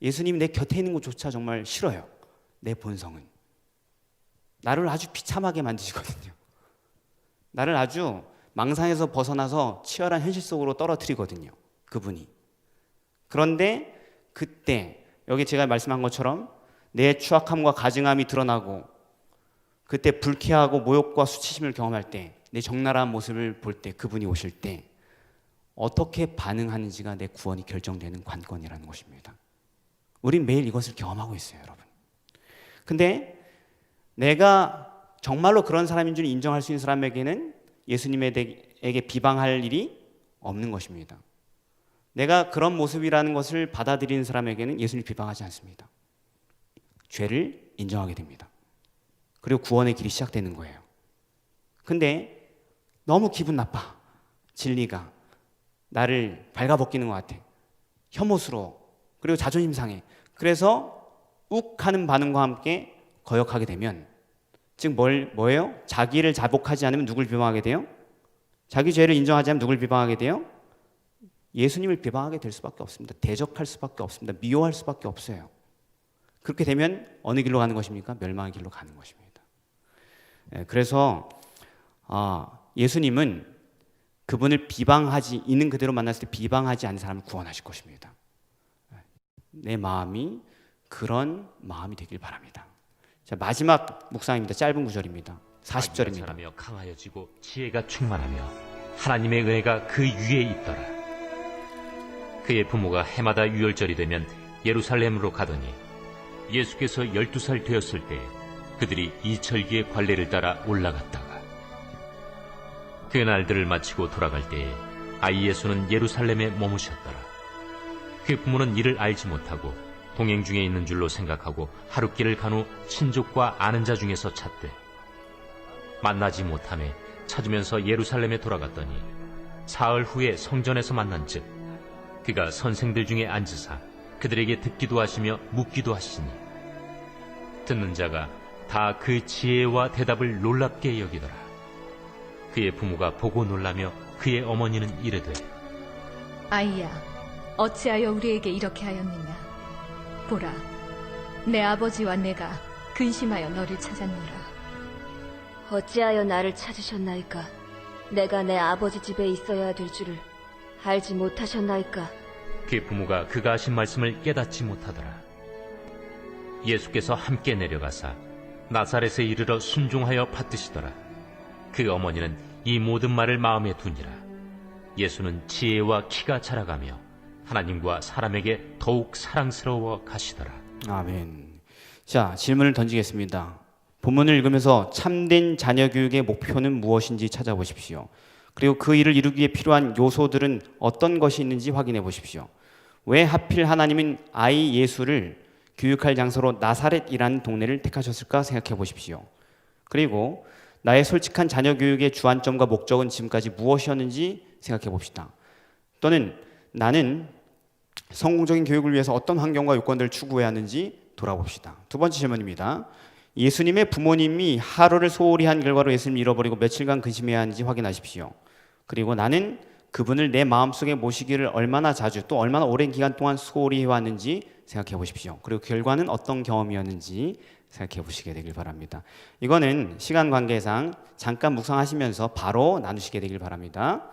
[SPEAKER 1] 예수님 내 곁에 있는 것조차 정말 싫어요. 내 본성은. 나를 아주 비참하게 만드시거든요. 나를 아주 망상에서 벗어나서 치열한 현실 속으로 떨어뜨리거든요. 그분이. 그런데 그때 여기 제가 말씀한 것처럼 내 추악함과 가증함이 드러나고, 그때 불쾌하고 모욕과 수치심을 경험할 때, 내 적나라한 모습을 볼 때, 그분이 오실 때 어떻게 반응하는지가 내 구원이 결정되는 관건이라는 것입니다. 우린 매일 이것을 경험하고 있어요, 여러분. 근데 내가 정말로 그런 사람인 줄 인정할 수 있는 사람에게는 예수님에게 비방할 일이 없는 것입니다. 내가 그런 모습이라는 것을 받아들이는 사람에게는 예수님을 비방하지 않습니다. 죄를 인정하게 됩니다. 그리고 구원의 길이 시작되는 거예요. 근데 너무 기분 나빠. 진리가 나를 발가벗기는 것 같아. 혐오스러워. 그리고 자존심 상해. 그래서 욱 하는 반응과 함께 거역하게 되면, 즉 뭐예요? 자기를 자복하지 않으면 누굴 비방하게 돼요? 자기 죄를 인정하지 않으면 누굴 비방하게 돼요? 예수님을 비방하게 될 수밖에 없습니다. 대적할 수밖에 없습니다. 미워할 수밖에 없어요. 그렇게 되면 어느 길로 가는 것입니까? 멸망의 길로 가는 것입니다. 그래서 예수님은 그분을 비방하지, 있는 그대로 만났을 때 비방하지 않는 사람을 구원하실 것입니다. 내 마음이 그런 마음이 되길 바랍니다. 자, 마지막 묵상입니다. 짧은 구절입니다. 40절입니다.
[SPEAKER 2] 자라며 강하여지고 지혜가 충만하며 하나님의 은혜가 그 위에 있더라. 그의 부모가 해마다 유월절이 되면 예루살렘으로 가더니 예수께서 12살 되었을 때 그들이 이철기의 관례를 따라 올라갔다가 그 날들을 마치고 돌아갈 때에 아이 예수는 예루살렘에 머무셨더라. 그 부모는 이를 알지 못하고 동행 중에 있는 줄로 생각하고 하룻길을 간 후 친족과 아는 자 중에서 찾되 만나지 못하매 찾으면서 예루살렘에 돌아갔더니 사흘 후에 성전에서 만난즉 그가 선생들 중에 앉으사 그들에게 듣기도 하시며 묻기도 하시니 듣는 자가 다 그 지혜와 대답을 놀랍게 여기더라. 그의 부모가 보고 놀라며 그의 어머니는 이르되
[SPEAKER 6] 아이야, 어찌하여 우리에게 이렇게 하였느냐? 보라, 내 아버지와 내가 근심하여 너를 찾았노라.
[SPEAKER 7] 어찌하여 나를 찾으셨나이까? 내가 내 아버지 집에 있어야 될 줄을 알지 못하셨나이까?
[SPEAKER 2] 그의 부모가 그가 하신 말씀을 깨닫지 못하더라. 예수께서 함께 내려가사 나사렛에 이르러 순종하여 받드시더라. 그 어머니는 이 모든 말을 마음에 두니라. 예수는 지혜와 키가 자라가며 하나님과 사람에게 더욱 사랑스러워 가시더라.
[SPEAKER 1] 아멘. 자, 질문을 던지겠습니다. 본문을 읽으면서 참된 자녀 교육의 목표는 무엇인지 찾아보십시오. 그리고 그 일을 이루기 위해 필요한 요소들은 어떤 것이 있는지 확인해 보십시오. 왜 하필 하나님은 아이 예수를 교육할 장소로 나사렛이라는 동네를 택하셨을까 생각해 보십시오. 그리고 나의 솔직한 자녀 교육의 주안점과 목적은 지금까지 무엇이었는지 생각해 봅시다. 또는 나는 성공적인 교육을 위해서 어떤 환경과 요건들을 추구해야 하는지 돌아봅시다. 두 번째 질문입니다. 예수님의 부모님이 하루를 소홀히 한 결과로 예수님을 잃어버리고 며칠간 근심해야 하는지 확인하십시오. 그리고 나는 그분을 내 마음속에 모시기를 얼마나 자주 또 얼마나 오랜 기간 동안 소홀히 해왔는지 생각해 보십시오. 그리고 그 결과는 어떤 경험이었는지 생각해 보시게 되길 바랍니다. 이거는 시간 관계상 잠깐 묵상하시면서 바로 나누시게 되길 바랍니다.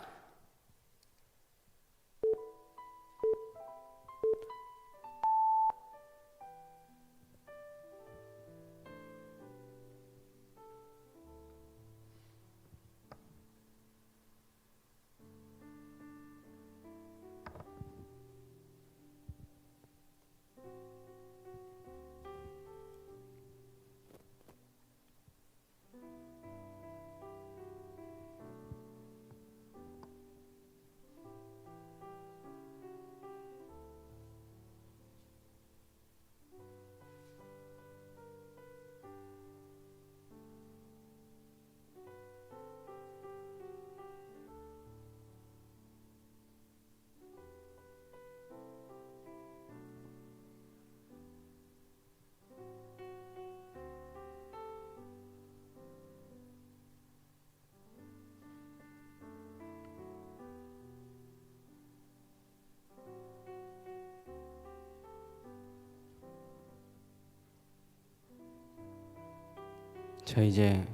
[SPEAKER 1] 자, 이제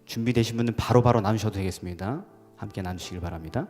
[SPEAKER 1] 준비되신 분은 바로바로 나누셔도 되겠습니다. 함께 나누시길 바랍니다.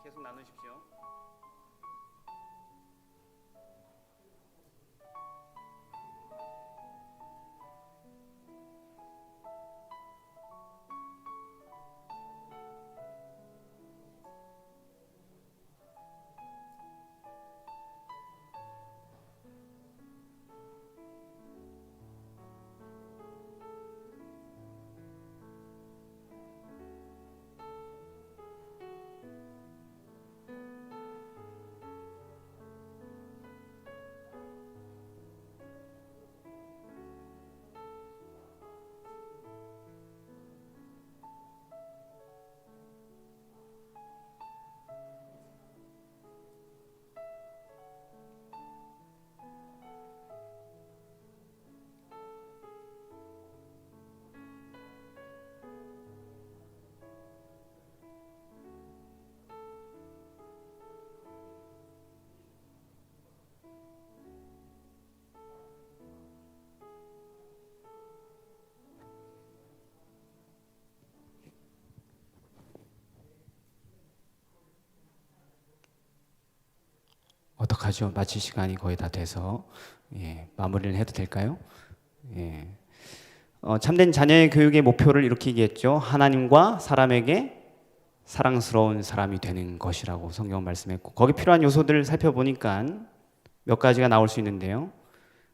[SPEAKER 1] 계속 나누십시오. 어떡하죠? 마칠 시간이 거의 다 돼서 마무리를 해도 될까요? 참된 자녀의 교육의 목표를 이렇게 얘기했죠. 하나님과 사람에게 사랑스러운 사람이 되는 것이라고 성경은 말씀했고, 거기 필요한 요소들을 살펴보니까 몇 가지가 나올 수 있는데요.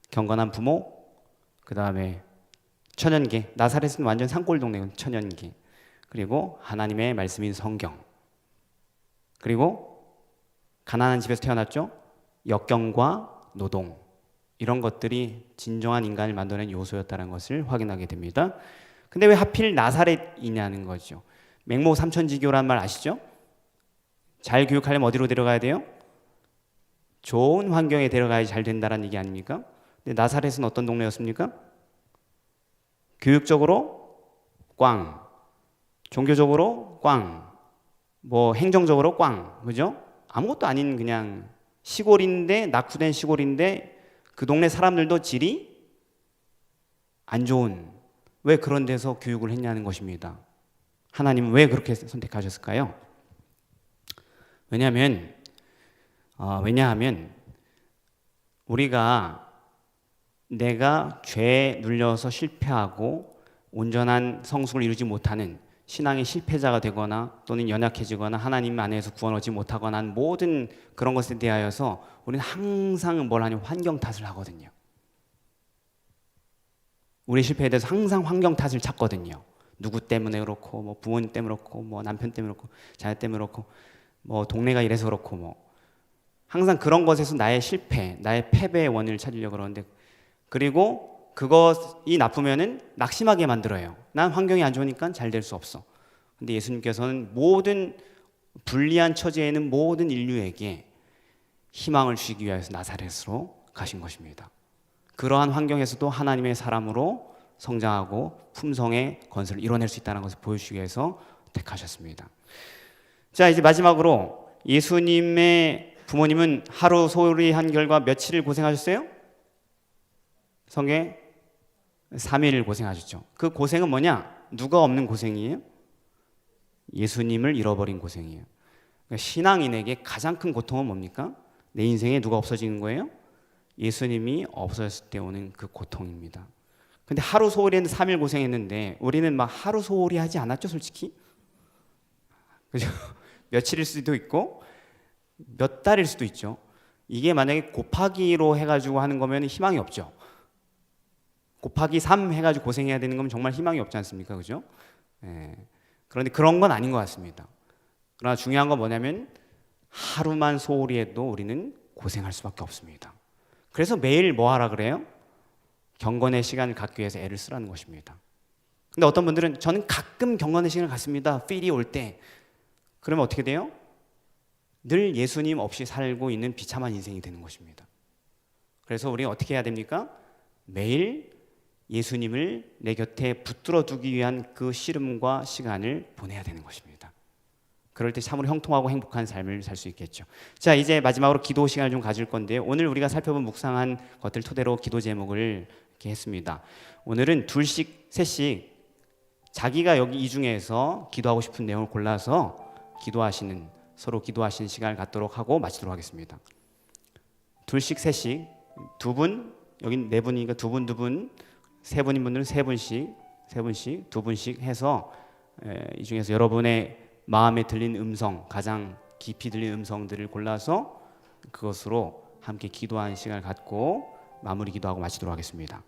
[SPEAKER 1] 경건한 부모, 그 다음에 천연계, 나사렛은 완전 산골 동네고 천연계, 그리고 하나님의 말씀인 성경, 그리고 가난한 집에서 태어났죠. 역경과 노동, 이런 것들이 진정한 인간을 만드는 요소였다는 것을 확인하게 됩니다. 근데 왜 하필 나사렛이냐는 거죠. 맹모 삼천지교란 말 아시죠? 잘 교육하려면 어디로 데려가야 돼요? 좋은 환경에 데려가야 잘 된다는 얘기 아닙니까? 근데 나사렛은 어떤 동네였습니까? 교육적으로 꽝, 종교적으로 꽝, 뭐 행정적으로 꽝, 그죠? 아무것도 아닌 그냥 시골인데, 낙후된 시골인데 그 동네 사람들도 질이 안 좋은, 왜 그런 데서 교육을 했냐는 것입니다. 하나님은 왜 그렇게 선택하셨을까요? 왜냐하면 우리가 내가 죄에 눌려서 실패하고 온전한 성숙을 이루지 못하는 신앙의 실패자가 되거나 또는 연약해지거나 하나님 안에서 구원 얻지 못하거나 한 모든 그런 것에 대하여서 우리는 항상 뭘 하냐면 환경 탓을 하거든요. 우리 실패에 대해서 항상 환경 탓을 찾거든요. 누구 때문에 그렇고, 뭐 부모님 때문에 그렇고, 뭐 남편 때문에 그렇고, 자녀 때문에 그렇고, 뭐 동네가 이래서 그렇고, 뭐 항상 그런 것에서 나의 실패, 나의 패배의 원인을 찾으려고 그러는데, 그리고 그것이 나쁘면은 낙심하게 만들어요. 난 환경이 안 좋으니까 잘 될 수 없어. 근데 예수님께서는 모든 불리한 처지에 있는 모든 인류에게 희망을 주시기 위해서 나사렛으로 가신 것입니다. 그러한 환경에서도 하나님의 사람으로 성장하고 품성의 건설을 이뤄낼 수 있다는 것을 보여주기 위해서 택하셨습니다. 자, 이제 마지막으로 예수님의 부모님은 하루 소홀히 한 결과 며칠을 고생하셨어요? 성경에 3일을 고생하셨죠. 그 고생은 뭐냐? 누가 없는 고생이에요? 예수님을 잃어버린 고생이에요. 그러니까 신앙인에게 가장 큰 고통은 뭡니까? 내 인생에 누가 없어지는 거예요? 예수님이 없어졌을 때 오는 그 고통입니다. 근데 하루 소홀히 했는데 3일 고생했는데 우리는 막 하루 소홀히 하지 않았죠, 솔직히? 그죠? 며칠일 수도 있고 몇 달일 수도 있죠. 이게 만약에 곱하기로 해가지고 하는 거면 희망이 없죠. 곱하기 3 해가지고 고생해야 되는 거면 정말 희망이 없지 않습니까? 그죠? 예. 그런데 그런 건 아닌 것 같습니다. 그러나 중요한 건 뭐냐면 하루만 소홀히 해도 우리는 고생할 수밖에 없습니다. 그래서 매일 뭐 하라 그래요? 경건의 시간을 갖기 위해서 애를 쓰라는 것입니다. 근데 어떤 분들은 저는 가끔 경건의 시간을 갖습니다. 필이 올 때. 그러면 어떻게 돼요? 늘 예수님 없이 살고 있는 비참한 인생이 되는 것입니다. 그래서 우리가 어떻게 해야 됩니까? 매일 예수님을 내 곁에 붙들어 두기 위한 그 씨름과 시간을 보내야 되는 것입니다. 그럴 때 참으로 형통하고 행복한 삶을 살 수 있겠죠. 자, 이제 마지막으로 기도 시간을 좀 가질 건데요. 오늘 우리가 살펴본 묵상한 것들 토대로 기도 제목을 이렇게 했습니다. 오늘은 둘씩, 셋씩 자기가 여기 이 중에서 기도하고 싶은 내용을 골라서 기도하시는, 서로 기도하시는 시간을 갖도록 하고 마치도록 하겠습니다. 둘씩, 셋씩, 두 분, 여기 네 분이니까 두 분, 세 분인 분들은 세 분씩, 두 분씩 해서 이 중에서 여러분의 마음에 들린 음성, 가장 깊이 들린 음성들을 골라서 그것으로 함께 기도하는 시간을 갖고 마무리 기도하고 마치도록 하겠습니다.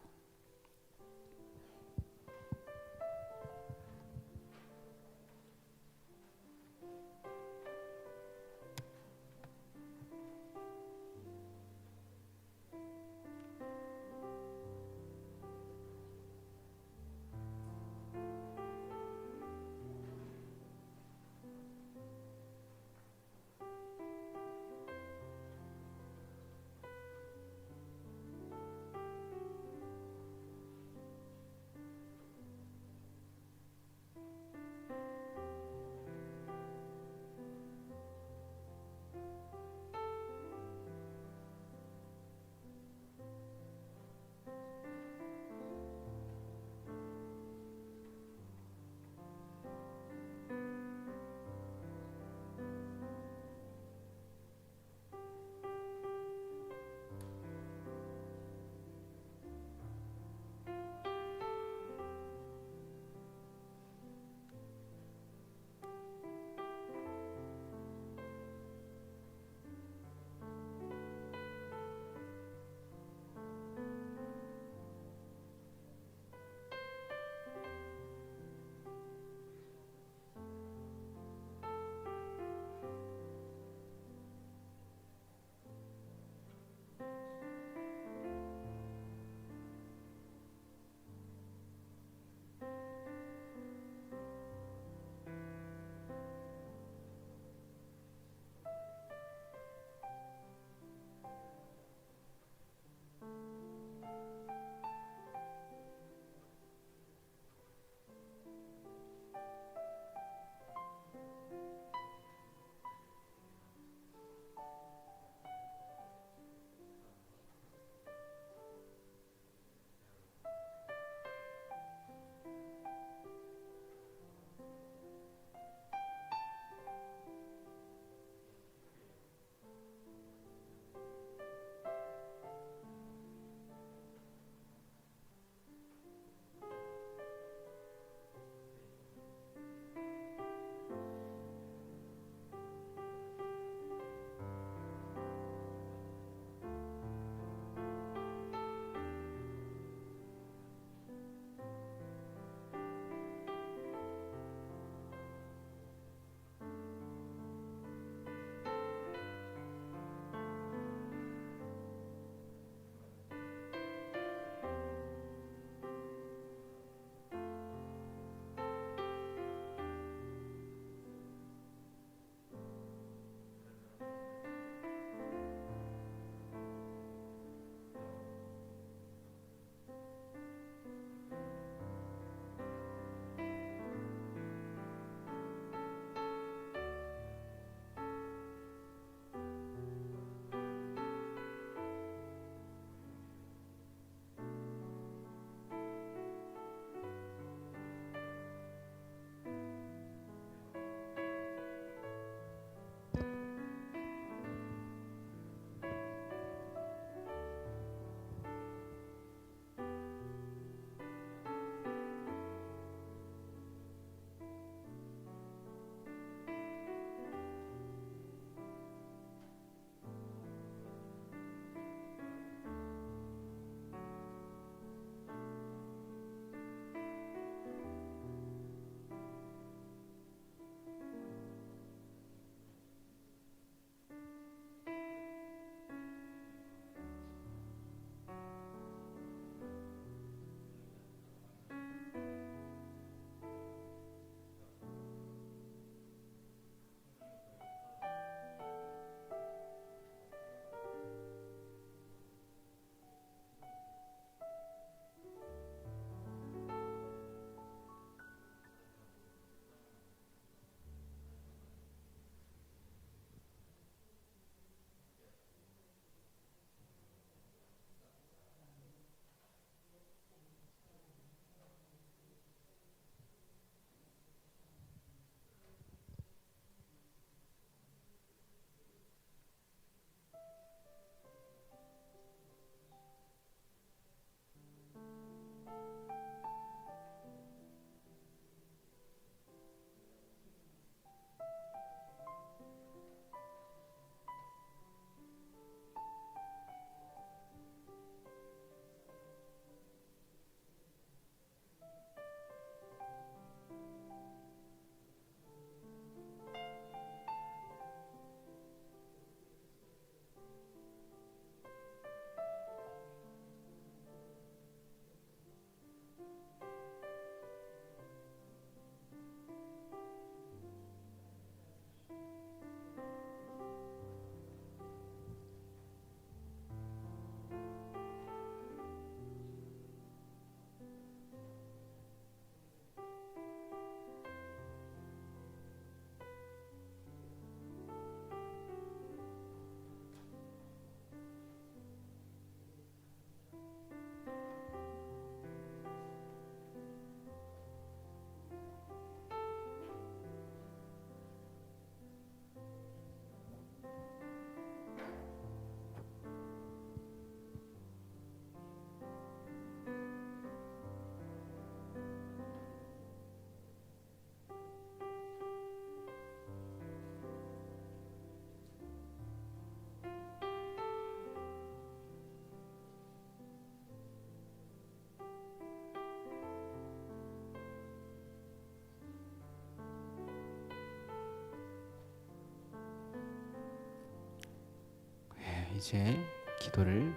[SPEAKER 1] 이제 기도를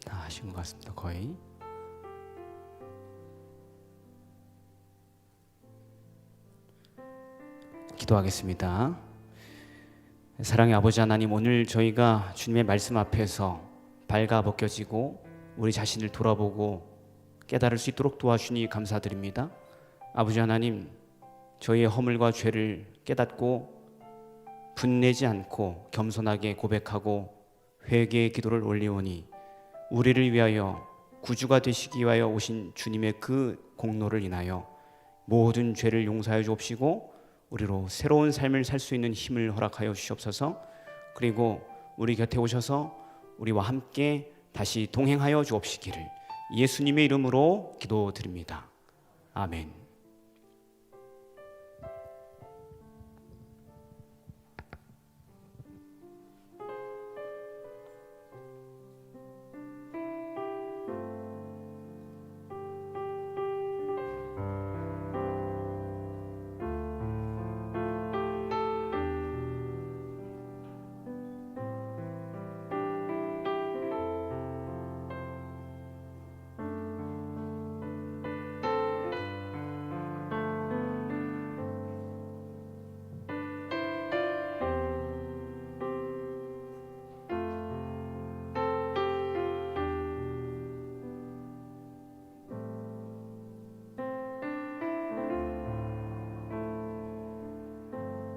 [SPEAKER 1] 다 하신 것 같습니다. 거의. 기도하겠습니다. 사랑의 아버지 하나님, 오늘 저희가 주님의 말씀 앞에서 발가벗겨지고 우리 자신을 돌아보고 깨달을 수 있도록 도와주니 감사드립니다. 아버지 하나님, 저희의 허물과 죄를 깨닫고 분내지 않고 겸손하게 고백하고 회개의 기도를 올리오니 우리를 위하여 구주가 되시기 위하여 오신 주님의 그 공로를 인하여 모든 죄를 용서하여 주옵시고 우리로 새로운 삶을 살 수 있는 힘을 허락하여 주시옵소서. 그리고 우리 곁에 오셔서 우리와 함께 다시 동행하여 주옵시기를 예수님의 이름으로 기도드립니다. 아멘.